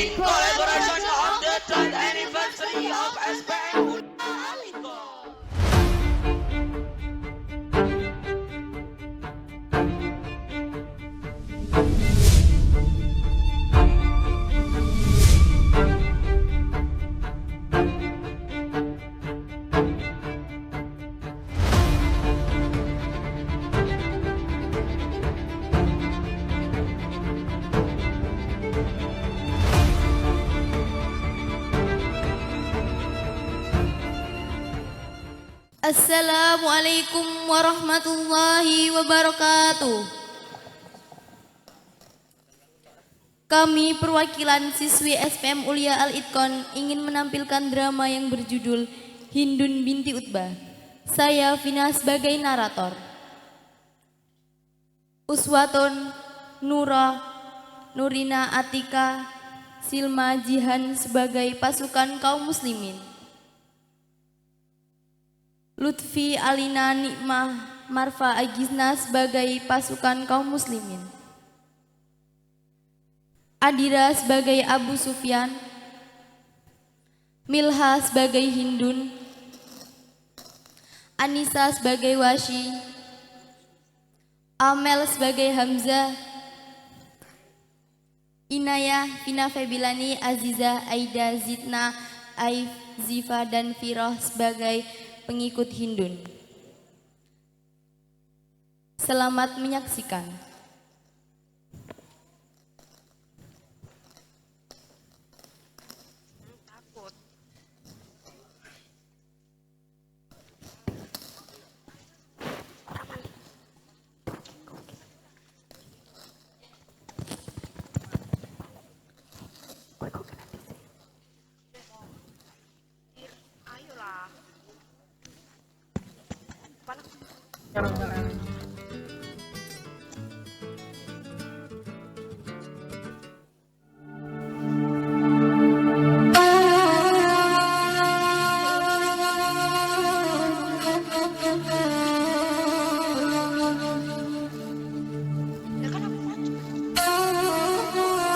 in collaboration of the 10th anniversary of SPM Unaliko. Assalamualaikum warahmatullahi wabarakatuh. Kami perwakilan siswi SPM Ulia Al-Itqon ingin menampilkan drama yang berjudul Hindun binti Utbah. Saya Vina sebagai narator. Uswatun, Nura, Nurina Atika, Silma Jihan sebagai pasukan kaum muslimin. Lutfi Alina Nikmah Marfa Agizna sebagai pasukan kaum muslimin. Adira sebagai Abu Sufyan. Milha sebagai Hindun. Anissa sebagai Washi. Amel sebagai Hamzah. Inayah, Vina Febilani, Aziza, Aida, Zidna, Aif, Ziva, dan Firoh sebagai pengikut Hindun. Selamat menyaksikan.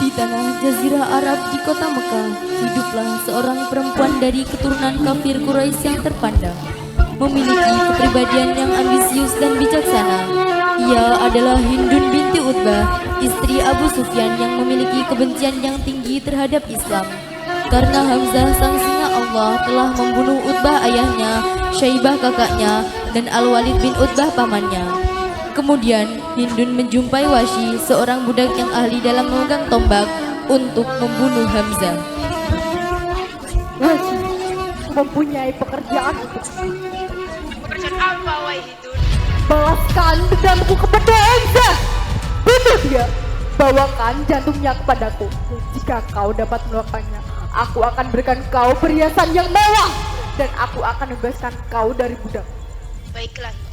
Di tanah Jazirah Arab di kota Mekah, hiduplah seorang perempuan dari keturunan kafir Quraisy yang terpandang, memiliki kepribadian yang ambisius dan bijaksana. Ia adalah Hindun binti Utbah, istri Abu Sufyan yang memiliki kebencian yang tinggi terhadap Islam. Karena Hamzah sang singa Allah telah membunuh Utbah ayahnya, Syaibah kakaknya, dan Al-Walid bin Utbah pamannya. Kemudian Hindun menjumpai Washi, seorang budak yang ahli dalam memegang tombak, untuk membunuh Hamzah. Washi mempunyai pekerjaan. Pekerjaan apa, wahai Hindun? Balaskan dendamku kepada Hamzah. Bunuh dia. Bawakan jantungnya kepadaku. Jika kau dapat melakukannya, aku akan berikan kau perhiasan yang mewah, dan aku akan bebaskan kau dari budak. Baiklah, Hindun.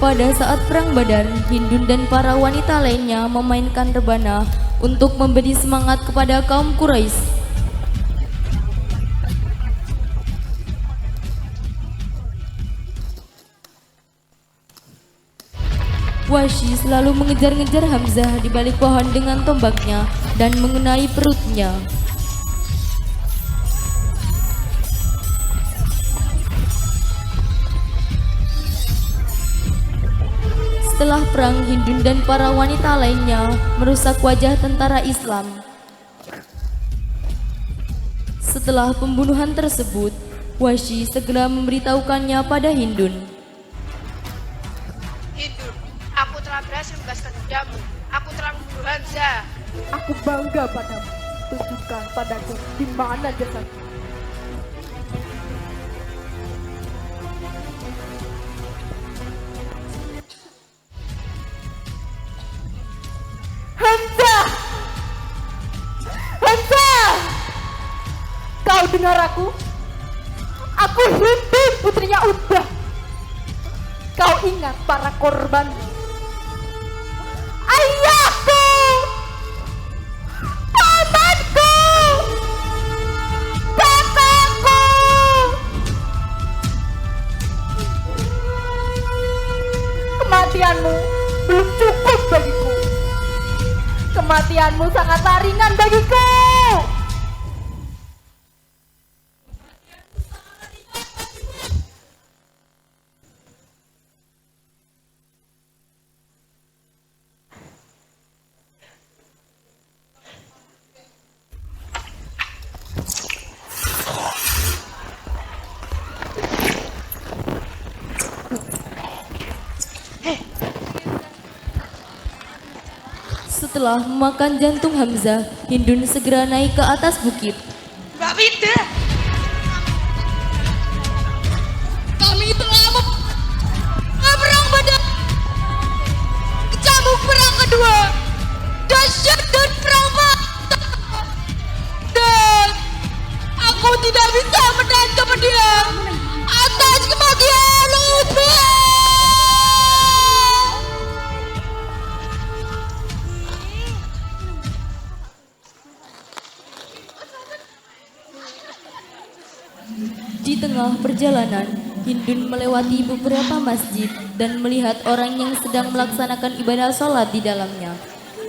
Pada saat perang Badar, Hindun dan para wanita lainnya memainkan rebana untuk memberi semangat kepada kaum Quraisy. Washi selalu mengejar-ngejar Hamzah di balik pohon dengan tombaknya dan mengenai perutnya. Setelah perang, Hindun dan para wanita lainnya merusak wajah tentara Islam. Setelah pembunuhan tersebut, Washi segera memberitahukannya pada Hindun. Hindun, aku telah berhasil membebaskan budamu. Aku telah membunuh Hamzah. Aku bangga padamu. Tunjukkan padaku di mana jasadmu. Hamzah! Hamzah! Kau dengar aku? Aku Hindun, putrinya Utbah. Kau ingat para korban? Ayahku! Pamanku! Kakakku! Kematianmu kematianmu sangatlah ringan bagiku. Setelah memakan jantung Hamzah, Hindun segera naik ke atas bukit. Mbak Vida. Kami telah berperang pada cambuk perang kedua, dahsyat dan perang mata. Dan aku tidak bisa menahan kemudian atas kematian Utbah. Di tengah perjalanan, Hindun melewati beberapa masjid dan melihat orang yang sedang melaksanakan ibadah sholat di dalamnya.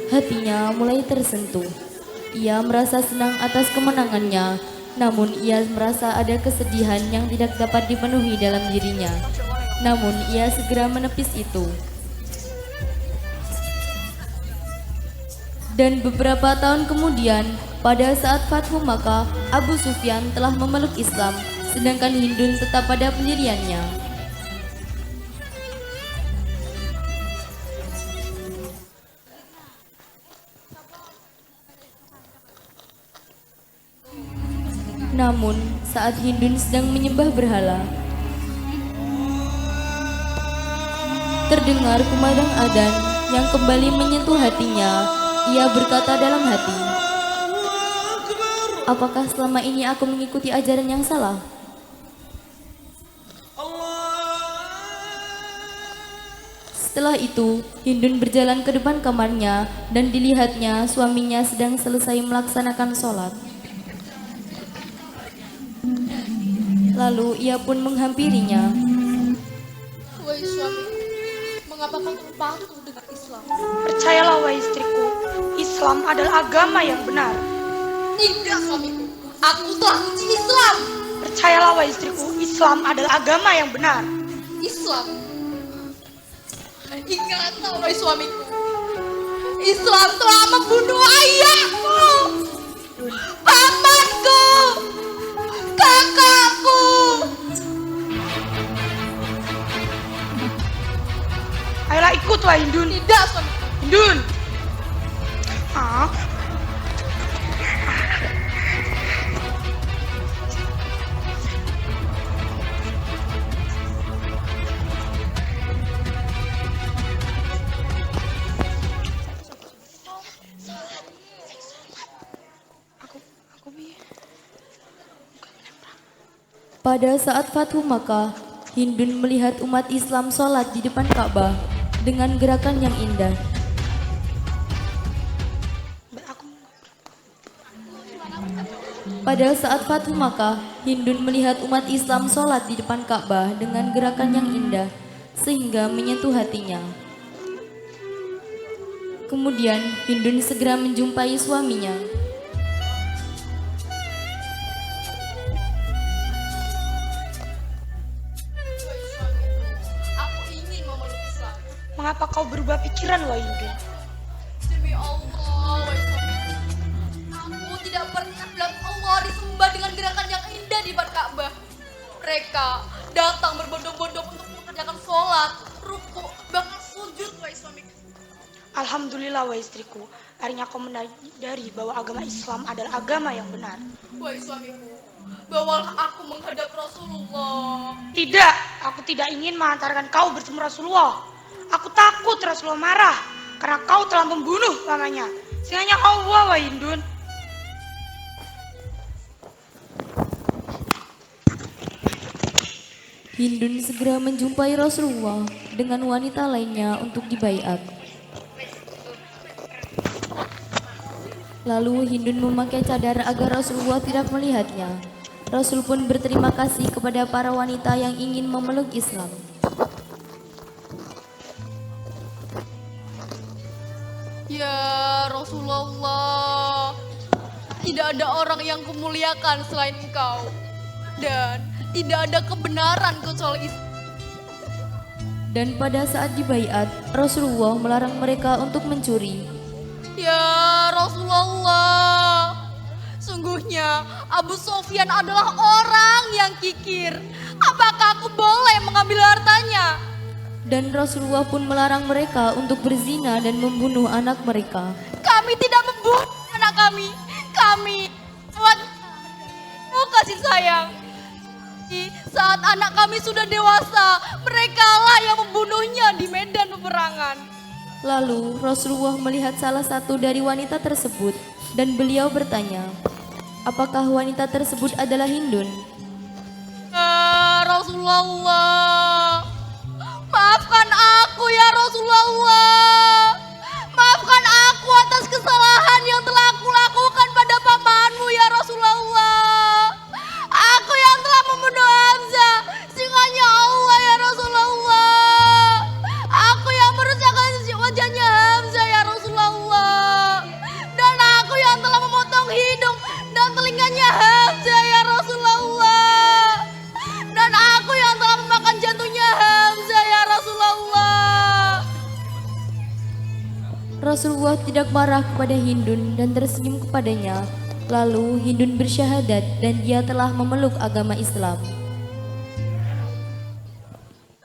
Hatinya mulai tersentuh. Ia merasa senang atas kemenangannya, namun ia merasa ada kesedihan yang tidak dapat dipenuhi dalam dirinya. Namun ia segera menepis itu. Dan beberapa tahun kemudian, pada saat Fathu Makkah, Abu Sufyan telah memeluk Islam, sedangkan Hindun tetap pada pendiriannya. Namun, saat Hindun sedang menyembah berhala, terdengar kumandang adzan yang kembali menyentuh hatinya. Ia berkata dalam hati, apakah selama ini aku mengikuti ajaran yang salah? Setelah itu, Hindun berjalan ke depan kamarnya dan dilihatnya suaminya sedang selesai melaksanakan sholat. Lalu ia pun menghampirinya. Wahai suami, mengapa kau patuh dengan Islam? Percayalah wahai istriku, Islam adalah agama yang benar. Tidak suamiku, aku telah benci Islam. Percayalah wahai istriku, Islam adalah agama yang benar. Islam. Ingatlah wahai suamiku, Islam telah membunuh ayahku, pamanku, kakakku. Ayolah ikut wahai Hindun. Tidak suamiku. Hindun. Ah. Pada saat Fathu Makkah, Hindun melihat umat Islam sholat di depan Ka'bah dengan gerakan yang indah. Pada saat Fathu Makkah, Hindun melihat umat Islam sholat di depan Ka'bah dengan gerakan yang indah, sehingga menyentuh hatinya. Kemudian, Hindun segera menjumpai suaminya. Aku ingin memeluk Islam. Mengapa kau berubah pikiran wahai Hindun? Demi Allah, wahai suamiku, aku tidak pernah melihat Allah disembah dengan gerakan yang indah di depan Ka'bah. Mereka datang berbondong-bondong untuk mengerjakan sholat, ruku, bahkan sujud, wahai suamiku. Alhamdulillah wahai istriku, akhirnya kau menyadari bahwa agama Islam adalah agama yang benar. Wahai suamiku, bawalah aku menghadap Rasulullah. Tidak, aku tidak ingin mengantarkan kau bertemu Rasulullah. Aku takut Rasulullah marah karena kau telah membunuh pamannya. Sehingga Allah wahai Hindun. Hindun segera menjumpai Rasulullah dengan wanita lainnya untuk dibaiat. Lalu Hindun memakai cadar agar Rasulullah tidak melihatnya. Rasul pun berterima kasih kepada para wanita yang ingin memeluk Islam. Ya Rasulullah, tidak ada orang yang kumuliakan selain engkau. Dan tidak ada kebenaran kecuali Islam. Dan pada saat dibaiat, Rasulullah melarang mereka untuk mencuri. Ya Rasulullah, sungguhnya Abu Sofyan adalah orang yang kikir. Apakah aku boleh mengambil hartanya? Dan Rasulullah pun melarang mereka untuk berzina dan membunuh anak mereka. Kami tidak membunuh anak kami. Kami buat kasih sayang. Saat anak kami sudah dewasa, merekalah yang membunuhnya di medan peperangan. Lalu Rasulullah melihat salah satu dari wanita tersebut dan beliau bertanya, apakah wanita tersebut adalah Hindun? Rasulullah, maafkan aku ya Rasulullah. Maafkan aku atas kesalahan yang telah aku lakukan pada pamanmu ya Rasulullah. Aku yang telah membunuh Hamzah, singanya Allah ya Rasulullah. Aku yang merusakkan wajahnya Hamzah ya Rasulullah. Dan aku yang telah memotong hidung dan telinganya Hamzah ya Rasulullah. Dan aku yang telah memakan jantungnya Hamzah ya Rasulullah. Rasulullah tidak marah kepada Hindun dan tersenyum kepadanya. Lalu Hindun bersyahadat dan dia telah memeluk agama Islam.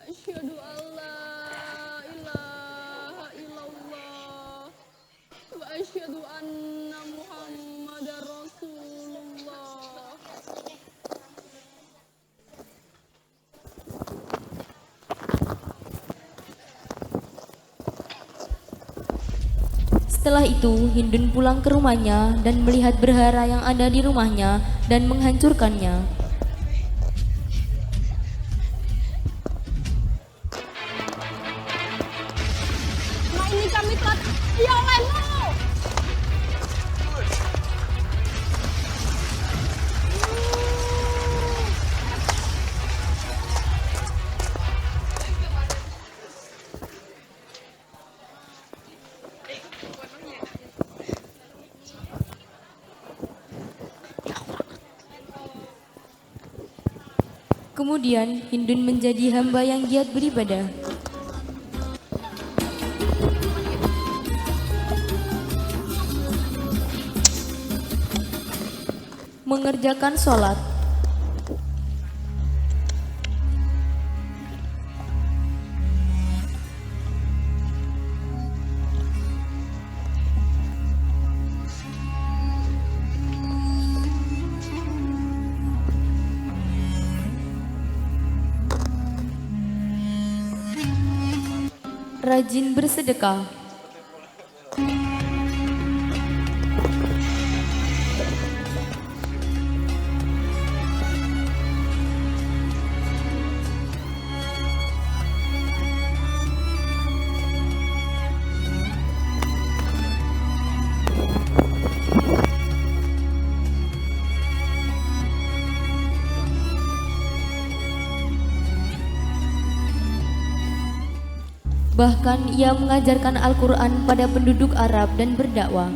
Asyhadu alla ilaha illallah wa asyhadu anna Muhammadar Rasulullah. Setelah itu Hindun pulang ke rumahnya dan melihat berhala yang ada di rumahnya dan menghancurkannya. Nah ini kami telah ya olehmu. Kemudian Hindun menjadi hamba yang giat beribadah. Mengerjakan sholat. Rajin bersedekah. Bahkan ia mengajarkan Al-Quran pada penduduk Arab dan berdakwah.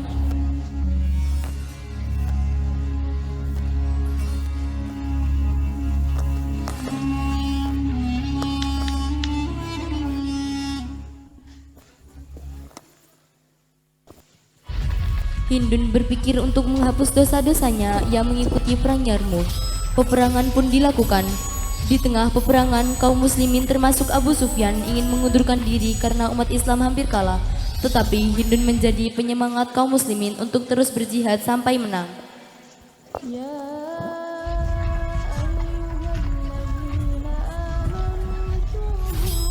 Hindun berpikir untuk menghapus dosa-dosanya yang mengikuti perang Yarmuk. Peperangan pun dilakukan. Di tengah peperangan, kaum muslimin termasuk Abu Sufyan ingin mengundurkan diri karena umat Islam hampir kalah. Tetapi Hindun menjadi penyemangat kaum muslimin untuk terus berjihad sampai menang.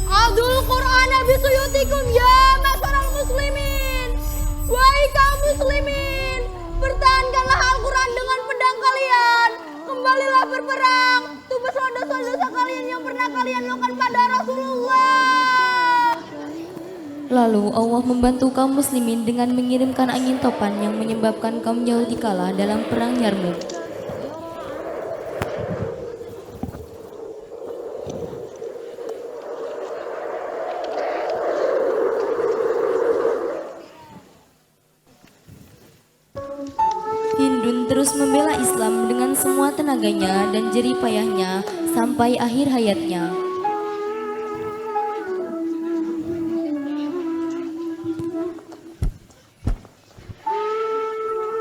Abdul Quran bisuyutikum ya masyarakat muslimin. Wahai kaum muslimin, pertahankanlah Al-Quran dengan pedang kalian. Kembalilah berperang. Tubaslah dosa-dosa kalian yang pernah kalian lakukan pada Rasulullah. Lalu Allah membantu kaum muslimin dengan mengirimkan angin topan yang menyebabkan kaum Yahudi kalah dalam perang Yarmuk. Hindun terus membela Islam dengan semua tenaganya dan jerih payahnya sampai akhir hayatnya.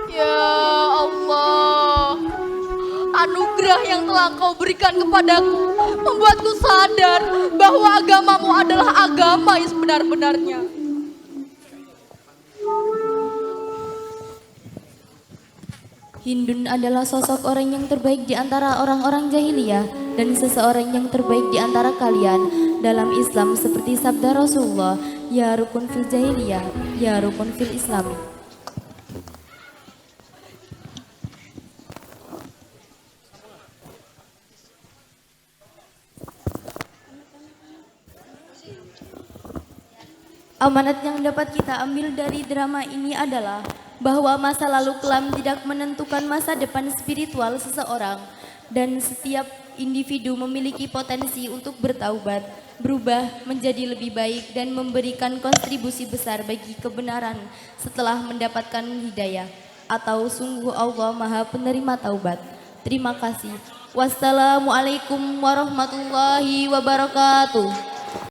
Ya Allah, anugerah yang telah Kau berikan kepadaku membuatku sadar bahwa agamamu adalah agama yang sebenar-benarnya. Hindun adalah sosok orang yang terbaik di antara orang-orang jahiliyah dan seseorang yang terbaik di antara kalian dalam Islam seperti sabda Rasulullah, ya rukun fil jahiliyah, ya rukun fil Islam. Amanat yang dapat kita ambil dari drama ini adalah bahwa masa lalu kelam tidak menentukan masa depan spiritual seseorang dan setiap individu memiliki potensi untuk bertaubat, berubah menjadi lebih baik dan memberikan kontribusi besar bagi kebenaran setelah mendapatkan hidayah atau sungguh Allah Maha Penerima Taubat. Terima kasih. Wassalamualaikum warahmatullahi wabarakatuh.